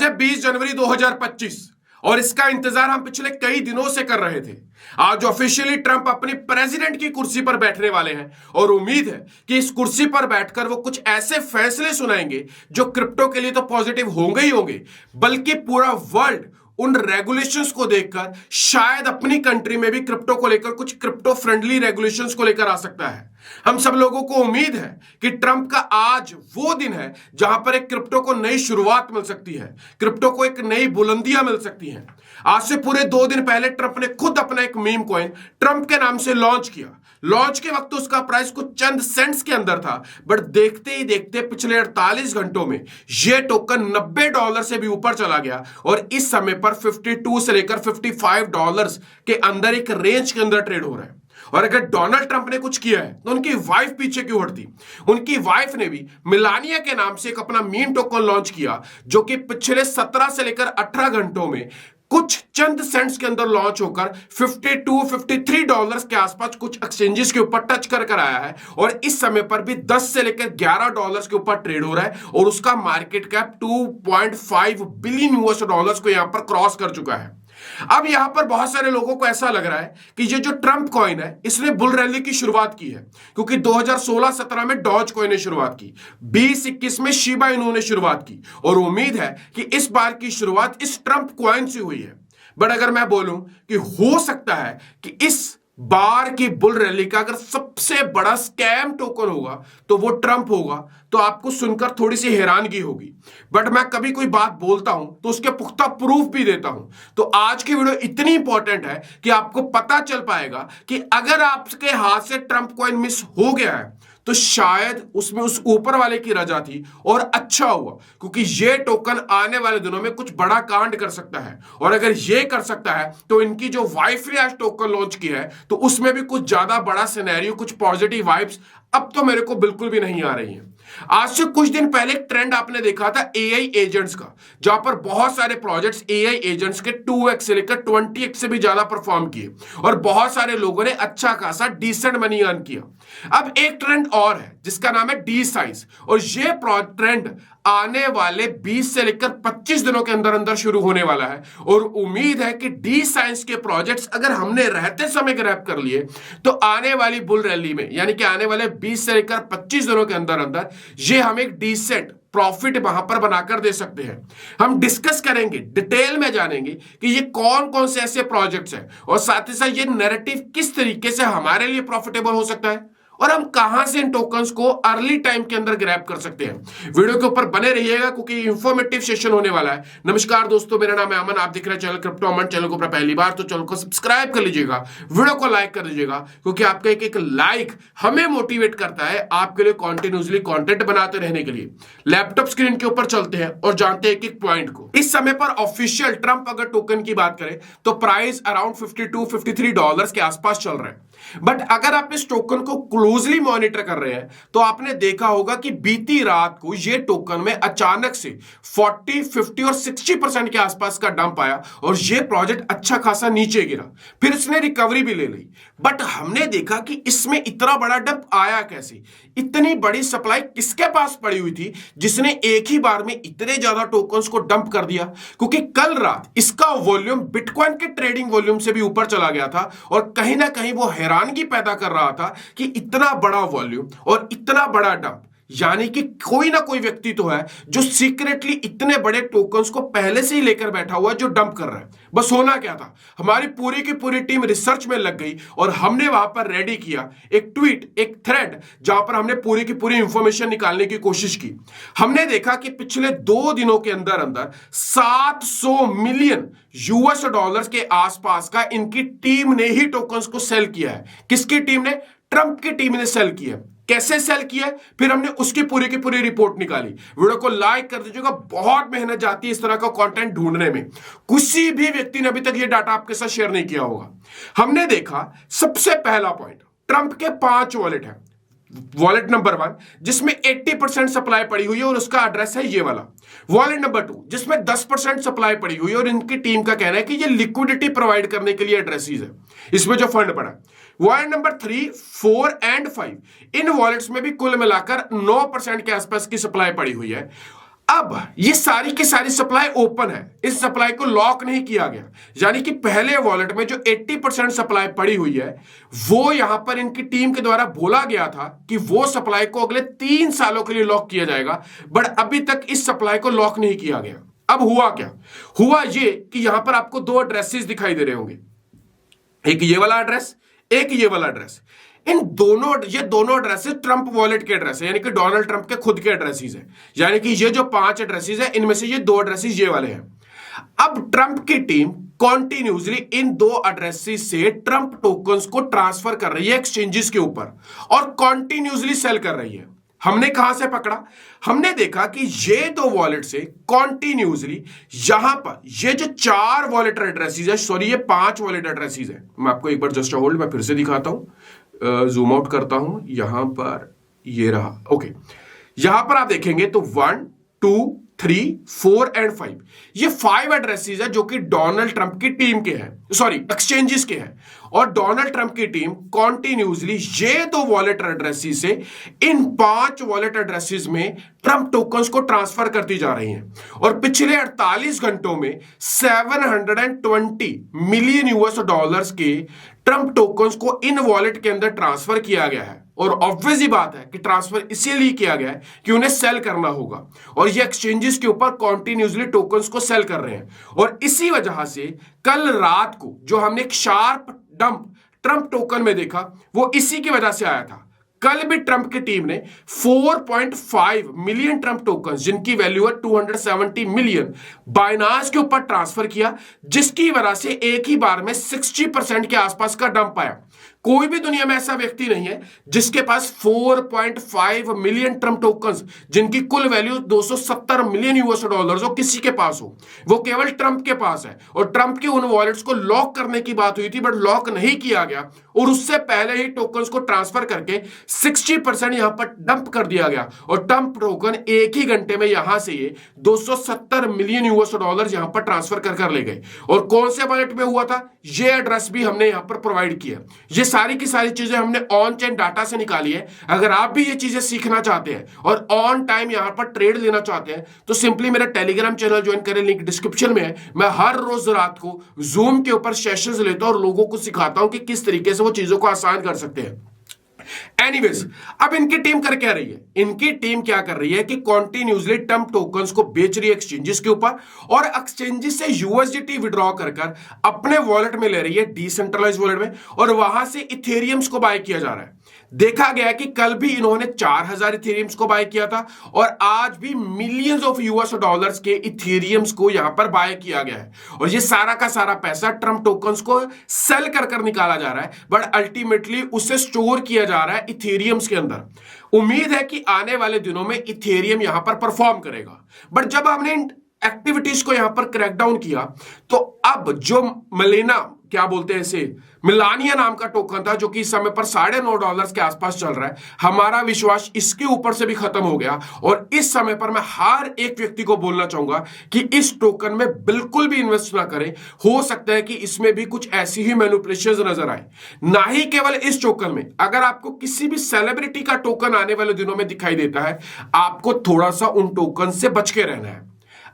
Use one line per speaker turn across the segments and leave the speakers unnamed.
है 20 जनवरी 2025 और इसका इंतजार हम पिछले कई दिनों से कर रहे थे। आज ऑफिशियली ट्रंप अपनी प्रेसिडेंट की कुर्सी पर बैठने वाले हैं और उम्मीद है कि इस कुर्सी पर बैठकर वो कुछ ऐसे फैसले सुनाएंगे जो क्रिप्टो के लिए तो पॉजिटिव होंगे ही होंगे, बल्कि पूरा वर्ल्ड उन रेगुलेशंस को देखकर शायद अपनी कंट्री में भी क्रिप्टो को लेकर कुछ क्रिप्टो फ्रेंडली रेगुलेशंस को लेकर आ सकता है। हम सब लोगों को उम्मीद है कि ट्रंप का आज वो दिन है जहां पर एक क्रिप्टो को नई शुरुआत मिल सकती है, क्रिप्टो को एक नई बुलंदियां मिल सकती हैं। आज से पूरे 2 दिन पहले ट्रंप ने खुद अपना एक मीम कॉइन ट्रंप के नाम से लॉन्च किया। लॉन्च के वक्त उसका प्राइस कुछ चंद सेंट्स के अंदर था, बट देखते ही देखते पिछले 48 घंटों में यह टोकन $90 से भी ऊपर चला गया और इस समय पर 52 से लेकर $55 के अंदर एक रेंज के अंदर ट्रेड हो रहा है। और अगर डोनाल्ड ट्रंप ने कुछ किया है तो उनकी वाइफ पीछे क्यों हटती? उनकी वाइफ ने भी मिलानिया के नाम से एक अपना मीम टोकन लॉन्च किया जो कि पिछले 17 से लेकर 18 घंटों में कुछ चंद सेंट्स के अंदर लॉन्च होकर $52-53 के आसपास कुछ एक्सचेंजेस के ऊपर टच कर आया है और इस समय पर भी 10 से लेकर $11 के ऊपर ट्रेड हो रहा है और उसका मार्केट कैप $2.5 बिलियन को यहां पर क्रॉस कर चुका है। अब यहां पर बहुत सारे लोगों को ऐसा लग रहा है कि ये जो ट्रंप कॉइन है इसने बुल रैली की शुरुआत की है, क्योंकि 2016-17 में डॉज कॉइन ने शुरुआत की, 2021 में शिबा इनू ने शुरुआत की और उम्मीद है कि इस बार की शुरुआत इस ट्रंप कॉइन से हुई है। बट अगर मैं बोलूं कि हो सकता है कि इस बार की बुल रैली का अगर सबसे बड़ा स्कैम टोकन होगा तो वो ट्रंप होगा, तो आपको सुनकर थोड़ी सी हैरानगी होगी। बट मैं कभी कोई बात बोलता हूं तो उसके पुख्ता प्रूफ भी देता हूं। तो आज की वीडियो इतनी इंपॉर्टेंट है कि आपको पता चल पाएगा कि अगर आपके हाथ से ट्रंप कॉइन मिस हो गया है तो शायद उसमें उस ऊपर वाले की रजा थी और अच्छा हुआ, क्योंकि ये टोकन आने वाले दिनों में कुछ बड़ा कांड कर सकता है। और अगर ये कर सकता है तो इनकी जो वाइफ ने आज टोकन लॉन्च किया है तो उसमें भी कुछ ज्यादा बड़ा सिनेरियो, कुछ पॉजिटिव वाइब्स अब तो मेरे को बिल्कुल भी नहीं आ रही हैं। आज से कुछ दिन पहले एक ट्रेंड आपने देखा था एआई एजेंट्स का, जहां पर बहुत सारे प्रोजेक्ट्स एआई एजेंट्स के 2x से लेकर 20x से भी ज्यादा परफॉर्म किए और बहुत सारे लोगों ने अच्छा खासा डिसेंट मनी अर्न किया। अब एक ट्रेंड और है जिसका नाम है डी साइंस और ये ट्रेंड आने वाले 20 से लेकर 25 दिनों के अंदर अंदर शुरू होने वाला है और उम्मीद है कि डी साइंस के प्रोजेक्ट्स अगर हमने रहते समय ग्रैब कर लिए तो आने वाली बुल रैली में, यानी कि आने वाले 20 से लेकर 25 दिनों के अंदर अंदर ये हम एक डिसेंट प्रॉफिट वहां पर बनाकर दे सकते हैं। हम डिस्कस करेंगे, डिटेल में जानेंगे कि ये कौन कौन से ऐसे प्रोजेक्ट्स हैं और साथ ही साथ ये नैरेटिव किस तरीके से हमारे लिए प्रॉफिटेबल हो सकता है और हम कहां से इन टोकन्स को अर्ली टाइम के अंदर ग्रैब कर सकते हैं। वीडियो के ऊपर बने रहिएगा क्योंकि इंफॉर्मेटिव सेशन होने वाला है। नमस्कार दोस्तों, मेरा नाम है अमन, आप दिख रहे हैं चैनल क्रिप्टो अमन। चैनल को ऊपर पहली बार तो चैनल को सब्सक्राइब कर लीजिएगा, वीडियो को लाइक कर दीजिएगा, क्योंकि आपका एक एक लाइक हमें मोटिवेट करता है आपके लिए कॉन्टिन्यूसली कॉन्टेंट बनाते रहने के लिए। लैपटॉप स्क्रीन के ऊपर चलते हैं और जानते हैं एक एक पॉइंट को। इस समय पर ऑफिशियल ट्रंप अगर टोकन की बात करें तो प्राइस अराउंड $52-53 के आसपास चल रहा है। बट अगर आप इस टोकन को क्लोजली मॉनिटर कर रहे हैं तो आपने देखा होगा कि बीती रात को ये टोकन में अचानक से 40, 50 और 60% के आसपास का डंप आया और ये प्रोजेक्ट अच्छा खासा नीचे गिरा, फिर इसने रिकवरी भी ले ली। बट हमने देखा कि इसमें इतना बड़ा डंप आया कैसे? इतनी बड़ी सप्लाई किसके पास पड़ी हुई थी जिसने एक ही बार में इतने ज्यादा टोकन्स को डंप कर दिया? क्योंकि कल रात इसका वॉल्यूम बिटकॉइन के ट्रेडिंग वॉल्यूम से भी ऊपर चला गया था और कहीं ना कहीं वो हैरानगी पैदा कर रहा था कि इतना बड़ा वॉल्यूम और इतना बड़ा डंप, यानी कि कोई ना कोई व्यक्ति तो है जो सीक्रेटली इतने बड़े टोकन्स को पहले से ही लेकर बैठा हुआ है जो डंप कर रहा है। बस होना क्या था, हमारी पूरी की पूरी टीम रिसर्च में लग गई और हमने वहां पर रेडी किया एक ट्वीट, एक थ्रेड, जहां पर हमने पूरी की पूरी इंफॉर्मेशन निकालने की कोशिश की। हमने देखा कि पिछले 2 दिनों के अंदर अंदर $700 मिलियन के आसपास का इनकी टीम ने ही टोकन्स को सेल किया है। किसकी टीम ने? ट्रंप की टीम ने सेल किया। कैसे सेल किया, फिर हमने उसकी पूरी की पूरी रिपोर्ट निकाली। वीडियो को लाइक कर दीजिएगा, बहुत मेहनत जाती है इस तरह का कंटेंट ढूंढने में। किसी भी व्यक्ति ने अभी तक ये डाटा आपके साथ शेयर नहीं किया होगा। हमने देखा सबसे पहला पॉइंट, ट्रंप के 5 वॉलेट है। वॉलेट नंबर 1 जिसमें 80% सप्लाई पड़ी हुई है और उसका एड्रेस है ये वाला। वॉलेट नंबर 2 जिसमें 10% सप्लाई पड़ी हुई है और इनकी टीम का कहना है कि ये लिक्विडिटी प्रोवाइड करने के लिए एड्रेसेस है, इसमें जो फंड पड़ा। Wallet number 3, 4 and 5 in wallets में भी कुल मिलाकर 9% के आसपास की सप्लाई पड़ी हुई है। अब ये सारी की सारी सप्लाई ओपन है, इस सप्लाई को लॉक नहीं किया गया, यानी कि पहले वॉलेट में जो 80% सप्लाई पड़ी हुई है वो यहां पर इनकी टीम के द्वारा बोला गया था कि वो सप्लाई को अगले 3 सालों के लिए लॉक किया जाएगा, बट अभी तक इस सप्लाई को लॉक नहीं किया गया। अब हुआ क्या? हुआ ये कि यहां पर आपको 2 एड्रेसेस दिखाई दे रहे होंगे, एक ये वाला एड्रेस, एक ये वाला एड्रेस। इन दोनों ये दोनों एड्रेसेस ट्रंप वॉलेट के एड्रेस है, यानी कि डोनाल्ड ट्रंप के खुद के एड्रेसेस हैं। यानी कि ये जो 5 एड्रेसेस है इनमें से ये 2 एड्रेसेस ये वाले हैं। अब ट्रंप की टीम कॉन्टिन्यूसली इन 2 एड्रेसेस से ट्रंप टोकन्स को ट्रांसफर कर रही है एक्सचेंजेस के ऊपर और कॉन्टिन्यूसली सेल कर रही है। हमने कहां से पकड़ा? हमने देखा कि ये 2 वॉलेट से कॉन्टिन्यूसली यहां पर ये जो 4 वॉलेट एड्रेसेस है, सॉरी ये 5 वॉलेट एड्रेसेस है। मैं आपको एक बार जस्ट होल्ड मैं फिर से दिखाता हूं, जूम आउट करता हूं, यहां पर ये रहा। ओके, यहां पर आप देखेंगे तो 1 2 3 4 एंड 5 ये 5 एड्रेसेस है जो कि डोनाल्ड ट्रंप की टीम के हैं, सॉरी एक्सचेंजेस के हैं। और डोनाल्ड ट्रंप की टीम कॉन्टिन्यूसली ये 2 वॉलेट एड्रेसेस से इन 5 वॉलेट एड्रेसेस में ट्रंप टोकन्स को ट्रांसफर करती जा रही हैं। और पिछले 48 घंटों में 720 मिलियन यूएस डॉलर्स के ट्रंप टोकन्स को इन वॉलेट के अंदर ट्रांसफर किया गया है। और ऑब्वियस ही बात है कि ट्रांसफर इसीलिए किया गया है कि उन्हें सेल करना होगा और ये एक्सचेंजेस के ऊपर कॉन्टिन्यूसली टोकन्स को सेल कर रहे हैं। और इसी वजह से कल रात को जो हमने एक शार्प डंप ट्रंप टोकन में देखा वो इसी की वजह से आया था। कल भी ट्रंप की टीम ने 4.5 मिलियन ट्रंप टोकन्स जिनकी वैल्यू है 270 मिलियन बाइनांस के ऊपर ट्रांसफर किया, जिसकी वजह से एक ही बार में 60% के आसपास का डंप आया। कोई भी दुनिया में ऐसा व्यक्ति नहीं है जिसके पास 4.5 मिलियन ट्रंप टोकन्स जिनकी कुल वैल्यू 270 मिलियन यूएस डॉलर्स हो किसी के पास हो। वो केवल ट्रंप के पास है। और ट्रंप के उन वॉलेट्स को लॉक करने की बात हुई थी बट लॉक नहीं किया गया और उससे पहले ही टोकन्स को ट्रांसफर करके 60% यहां पर डंप कर दिया गया। और ट्रंप टोकन एक ही घंटे में यहां से ये 270 मिलियन यूएस डॉलर यहां पर ट्रांसफर कर ले गए। और कौन से वॉलेट में हुआ था ये एड्रेस भी हमने यहां पर प्रोवाइड किया। ये सारी की सारी चीजें हमने ऑन चेन डाटा से निकाली है। अगर आप भी ये चीजें सीखना चाहते हैं और ऑन टाइम यहां पर ट्रेड लेना चाहते हैं तो सिंपली मेरा टेलीग्राम चैनल ज्वाइन करें, लिंक डिस्क्रिप्शन में है। मैं हर रोज रात को जूम के ऊपर सेशंस लेता हूं और लोगों को सिखाता हूं कि किस तरीके से वो चीजों को आसान कर सकते हैं। एनीवेज, अब इनकी टीम कर क्या रही है? इनकी टीम क्या कर रही है कि कॉन्टिन्यूसली ट्रंप टोकन्स को बेच रही है एक्सचेंजेस के ऊपर और एक्सचेंजेस से यूएसडीटी विड्रॉ कर अपने वॉलेट में ले रही है, डिसेंट्रलाइज वॉलेट में, और वहां से इथेरियम्स को बाय किया जा रहा है। देखा गया कि कल भी इन्होंने 4000 इथेरियम्स को बाय किया था और आज भी मिलियंस ऑफ यूएस डॉलर्स के इथेरियम्स को यहां पर बाय किया गया है। और ये सारा का सारा पैसा ट्रंप टोकन्स को सेल कर निकाला जा रहा है, बट अल्टीमेटली उसे स्टोर किया जा रहा है इथेरियम्स के अंदर। उम्मीद है कि आने वाले दिनों में इथेरियम यहां पर परफॉर्म करेगा। बट जब हमने एक्टिविटीज को यहां पर क्रैकडाउन किया तो अब जो क्या बोलते हैं इसे, मिलानिया नाम का टोकन था जो कि इस समय पर $9.5 के आसपास चल रहा है, हमारा विश्वास इसके ऊपर से भी खत्म हो गया। और इस समय पर मैं हर एक व्यक्ति को बोलना चाहूंगा कि इस टोकन में बिल्कुल भी इन्वेस्ट ना करें। हो सकता है कि इसमें भी कुछ ऐसी ही मैनिपुलेशंस नजर आए। ना ही केवल इस टोकन में, अगर आपको किसी भी सेलिब्रिटी का टोकन आने वाले दिनों में दिखाई देता है, आपको थोड़ा सा उन टोकन से बच के रहना है।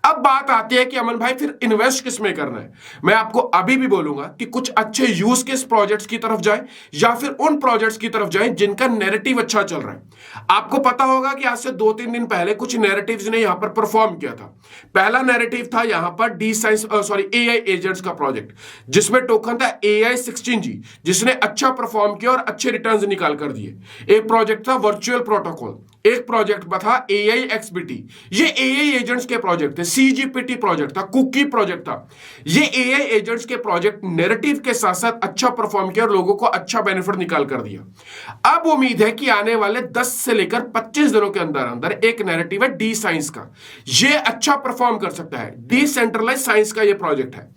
अब बात आती है कि अमन भाई फिर इन्वेस्ट किस में करना है। मैं आपको अभी भी बोलूंगा कि कुछ अच्छे यूज केस प्रोजेक्ट्स की तरफ जाएं या फिर उन प्रोजेक्ट्स की तरफ जाएं जिनका नैरेटिव अच्छा चल रहा है। आपको पता होगा कि आज से 2-3 दिन पहले कुछ नैरेटिव्स ने यहां पर परफॉर्म किया था। पहला नैरेटिव था यहां पर एआई एजेंट्स का प्रोजेक्ट, जिसमें टोकन था AI16G, जिसने अच्छा परफॉर्म किया और अच्छे रिटर्न्स निकाल कर दिए। एक प्रोजेक्ट था वर्चुअल प्रोटोकॉल, एक प्रोजेक्ट था AIXBT, ये एआई एजेंट्स के प्रोजेक्ट थे। CGPT प्रोजेक्ट था, कुकी प्रोजेक्ट था। ये एआई एजेंट्स के प्रोजेक्ट नैरेटिव के साथ साथ अच्छा परफॉर्म किया और लोगों को अच्छा बेनिफिट निकाल कर दिया। अब उम्मीद है कि आने वाले 10 से लेकर 25 दिनों के अंदर अंदर एक नैरेटिव है डी साइंस का, ये अच्छा परफॉर्म कर सकता है। डिसेंट्रलाइज साइंस का ये प्रोजेक्ट है।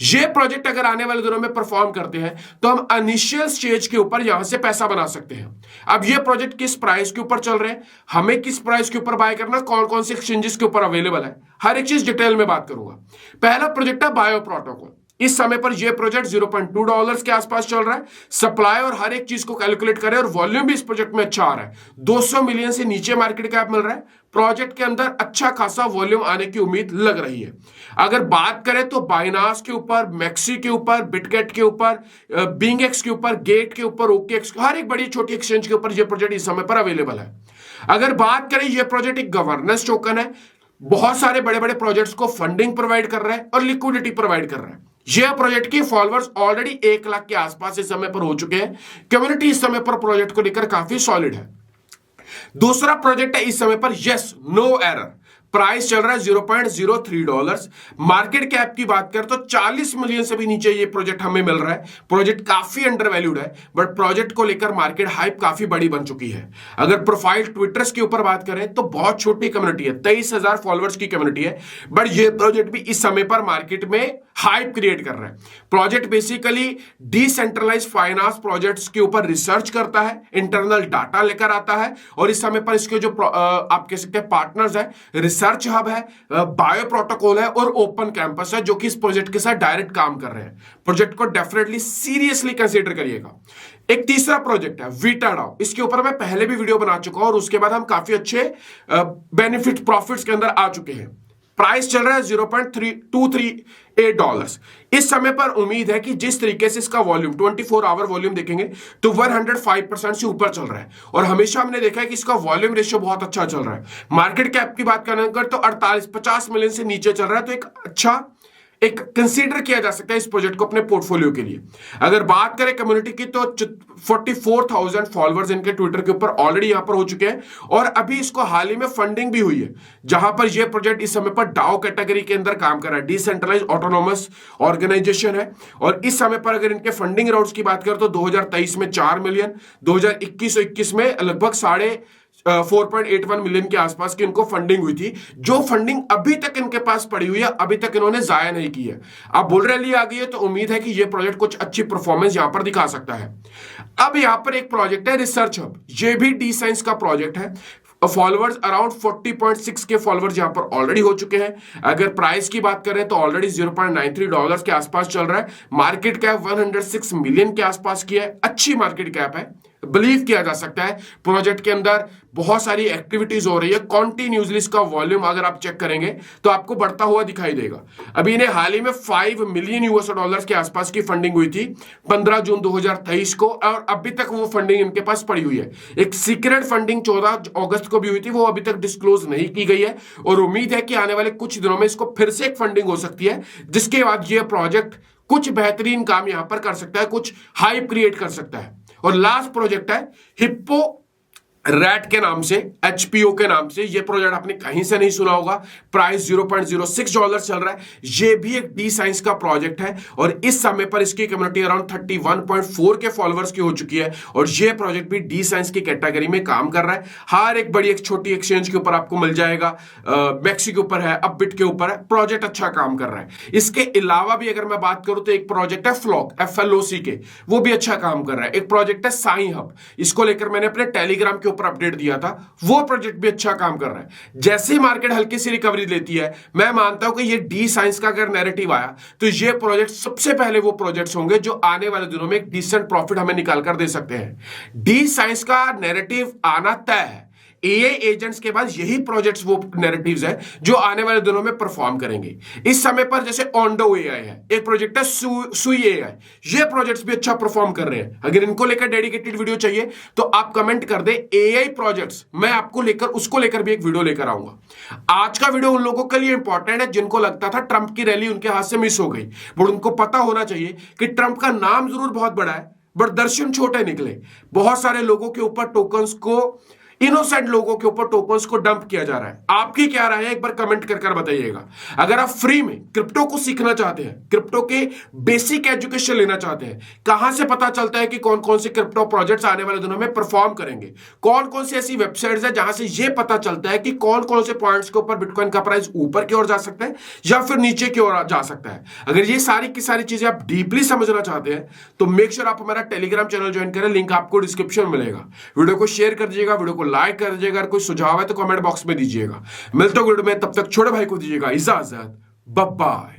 ये प्रोजेक्ट अगर आने वाले दिनों में परफॉर्म करते हैं तो हम इनिशियल स्टेज के ऊपर यहां से पैसा बना सकते हैं। अब ये प्रोजेक्ट किस प्राइस के ऊपर चल रहे हैं, हमें किस प्राइस के ऊपर बाय करना, कौन कौन से एक्सचेंजेस के ऊपर अवेलेबल है, हर एक चीज डिटेल में बात करूंगा। पहला प्रोजेक्ट है बायो प्रोटोकॉल। इस समय पर यह प्रोजेक्ट $0.2 के आसपास चल रहा है। सप्लाई और हर एक चीज को कैलकुलेट करें और वॉल्यूम भी इस प्रोजेक्ट में अच्छा आ रहा है। 200 मिलियन से नीचे मार्केट कैप मिल रहा है। प्रोजेक्ट के अंदर अच्छा खासा वॉल्यूम आने की उम्मीद लग रही है। अगर बात करें तो बाइनास के ऊपर, मैक्सी के ऊपर, बिटगेट के ऊपर, बिंगएक्स के ऊपर, गेट के ऊपर, ओकेएक्स, हर एक बड़ी छोटी एक्सचेंज के ऊपर यह प्रोजेक्ट इस समय पर अवेलेबल है। अगर बात करें, यह प्रोजेक्ट एक गवर्नेंस टोकन है, बहुत सारे बड़े बड़े प्रोजेक्ट्स को फंडिंग प्रोवाइड कर रहा है और लिक्विडिटी प्रोवाइड कर रहा है। यह प्रोजेक्ट के फॉलोअर्स ऑलरेडी 1 लाख के आसपास इस समय पर हो चुके हैं। कम्युनिटी इस समय पर प्रोजेक्ट को लेकर काफी सॉलिड है। दूसरा प्रोजेक्ट है इस समय पर यस नो एरर, प्राइस चल रहा है $0.03। मार्केट कैप की बात करें तो 40 मिलियन से भी नीचे ये प्रोजेक्ट हमें मिल रहा है। प्रोजेक्ट काफी अंडर वैल्यूड है, बट प्रोजेक्ट को लेकर मार्केट हाइप काफी बड़ी बन चुकी है। अगर प्रोफाइल ट्विटर्स के ऊपर बात करें तो बहुत छोटी कम्युनिटी है, 23,000 फॉलोअर्स की कम्युनिटी है, बट ये प्रोजेक्ट भी इस समय पर मार्केट में हाइप क्रिएट कर रहा है। Project basically decentralize finance projects के ऊपर रिसर्च करता है, इंटरनल डाटा लेकर आता है, और इस समय पर इसके जो आप कह सकते हैं पार्टनर्स है, रिसर्च हब है, बायो प्रोटोकॉल है और ओपन कैंपस है, जो कि इस प्रोजेक्ट के साथ डायरेक्ट काम कर रहे हैं। प्रोजेक्ट को डेफिनेटली सीरियसली कंसीडर करिएगा। एक तीसरा प्रोजेक्ट है वीटाडाओ। इसके ऊपर मैं पहले भी वीडियो बना चुका हूं और उसके बाद हम काफी अच्छे बेनिफिट प्रॉफिट्स के अंदर आ चुके हैं। प्राइस चल रहा है $0.238। इस समय पर उम्मीद है कि जिस तरीके से इसका वॉल्यूम 24 आवर वॉल्यूम देखेंगे तो 105% से ऊपर चल रहा है, और हमेशा हमने देखा है कि इसका वॉल्यूम रेशियो बहुत अच्छा चल रहा है। मार्केट कैप की बात करने तो 48-50 मिलियन से नीचे चल रहा है, तो एक कंसीडर किया जा सकता है इस प्रोजेक्ट को अपने पोर्टफोलियो के लिए। अगर बात करें कम्युनिटी की तो 44,000 फॉलोअर्स इनके ट्विटर के ऊपर ऑलरेडी यहां पर हो चुके हैं, और अभी इसको हाल ही में फंडिंग भी हुई है, जहां पर यह प्रोजेक्ट इस समय पर डाओ कैटेगरी के अंदर काम कर रहा है। डिसेंट्रलाइज ऑटोनोमस ऑर्गेनाइजेशन है, और इस समय पर अगर इनके फंडिंग राउंड्स की बात करें तो 2023 में 4 मिलियन, 2021 और 21 में लगभग 4.81 मिलियन के आसपास की इनको फंडिंग हुई थी। जो फंडिंग अभी तक इनके पास पड़ी हुई है, अभी तक इन्होंने जाया नहीं की है। अब बुल रैली आ गई है, तो उम्मीद है कि ये प्रोजेक्ट कुछ अच्छी परफॉर्मेंस यहां पर दिखा सकता है। अब यहां पर एक प्रोजेक्ट है रिसर्च हब, ये भी डी साइंस का प्रोजेक्ट है। फॉलोअर्स अराउंड 40.6 के फॉलोअर्स यहां पर ऑलरेडी हो चुके हैं। अगर प्राइस की बात करें तो ऑलरेडी $0.93 के आसपास चल रहा है। मार्केट कैप 106 मिलियन के आसपास की है, अच्छी मार्केट कैप है। बिलीव किया जा सकता है प्रोजेक्ट के अंदर बहुत सारी एक्टिविटीज हो रही है कॉन्टिन्यूसली। इसका वॉल्यूम अगर आप चेक करेंगे तो आपको बढ़ता हुआ दिखाई देगा। अभी इन्हें हाल ही में $5 मिलियन के आसपास की फंडिंग हुई थी 15 जून 2023 को, और अभी तक वो फंडिंग इनके पास पड़ी हुई है। एक सीक्रेट फंडिंग 14 अगस्त को भी हुई थी, वो अभी तक डिस्क्लोज नहीं की गई है, और उम्मीद है कि आने वाले कुछ दिनों में इसको फिर से एक फंडिंग हो सकती है, जिसके बाद ये प्रोजेक्ट कुछ बेहतरीन काम यहां पर कर सकता है, कुछ हाइप क्रिएट कर सकता है। और लास्ट प्रोजेक्ट है हिप्पो रैट के नाम से, HPO के नाम से। ये प्रोजेक्ट आपने कहीं से नहीं सुना होगा। प्राइस $0.06 चल रहा है। ये भी एक डी साइंस का प्रोजेक्ट है, और इस समय पर इसकी कम्युनिटी अराउंड 31.4 के फॉलोअर्स की हो चुकी है, और ये प्रोजेक्ट भी डी साइंस की कैटेगरी में काम कर रहा है। हर एक बड़ी एक छोटी एक्सचेंज के ऊपर आपको मिल जाएगा, मैक्सी के ऊपर है, अपबिट के ऊपर है। प्रोजेक्ट अच्छा काम कर रहा है। इसके अलावा भी अगर मैं बात करूं तो एक प्रोजेक्ट है फ्लॉक, FLOC के, वो भी अच्छा काम कर रहा है। एक प्रोजेक्ट है साई हब, इसको लेकर मैंने अपने टेलीग्राम के ऊपर अपडेट दिया था, वो प्रोजेक्ट भी अच्छा काम कर रहा है। जैसे ही मार्केट हल्की सी रिकवरी लेती है, मैं मानता हूं कि ये डी साइंस का अगर नैरेटिव आया तो ये प्रोजेक्ट सबसे पहले वो प्रोजेक्ट्स होंगे जो आने वाले दिनों में एक डिसेंट प्रॉफिट हमें निकाल कर दे सकते हैं। डी साइंस का नैरेटिव आना तय है। AI एजेंट्स के बाद यही प्रोजेक्ट्स वो नैरेटिव्स है जो आने वाले दिनों में परफॉर्म करेंगे। इस समय पर जैसे ओंडो AI है, एक प्रोजेक्ट है सुई AI, ये प्रोजेक्ट्स भी अच्छा परफॉर्म कर रहे हैं। अगर इनको लेकर डेडिकेटेड वीडियो चाहिए तो आप कमेंट कर दे AI प्रोजेक्ट्स, मैं आपको लेकर उसको लेकर भी एक वीडियो लेकर आऊंगा। आज का वीडियो उन लोगों के लिए इंपॉर्टेंट है जिनको लगता था ट्रंप की रैली उनके हाथ से मिस हो गई, बट उनको पता होना चाहिए कि ट्रंप का नाम जरूर बहुत बड़ा है, बट दर्शन छोटे निकले। बहुत सारे लोगों के ऊपर टोकन्स को, इनोसेंट लोगों के ऊपर टोकन्स को डंप किया जा रहा है। आपकी क्या राय है, एक बार कमेंट कर बताइएगा। अगर आप फ्री में क्रिप्टो को सीखना चाहते हैं, क्रिप्टो के बेसिक एजुकेशन लेना चाहते हैं, कहां से पता चलता है कि कौन कौन से क्रिप्टो प्रोजेक्ट्स आने वाले दिनों में परफॉर्म करेंगे, कौन कौन सी ऐसी वेबसाइट्स है जहां से यह पता चलता है कि कौन कौन से पॉइंट्स के ऊपर बिटकॉइन का प्राइस ऊपर की ओर जा सकता है या फिर नीचे की ओर जा सकता है, अगर ये सारी की सारी चीजें आप डीपली समझना चाहते हैं तो मेक श्योर आप हमारा टेलीग्राम चैनल ज्वाइन करें, लिंक आपको डिस्क्रिप्शन में मिलेगा। वीडियो को शेयर कर दीजिएगा, वीडियो को लाइक कर दीजिएगा, कोई सुझाव है तो कमेंट बॉक्स में दीजिएगा। मिलते हैं वीडियो में, तब तक छोटे भाई को दीजिएगा इजाजत, बाय बाय।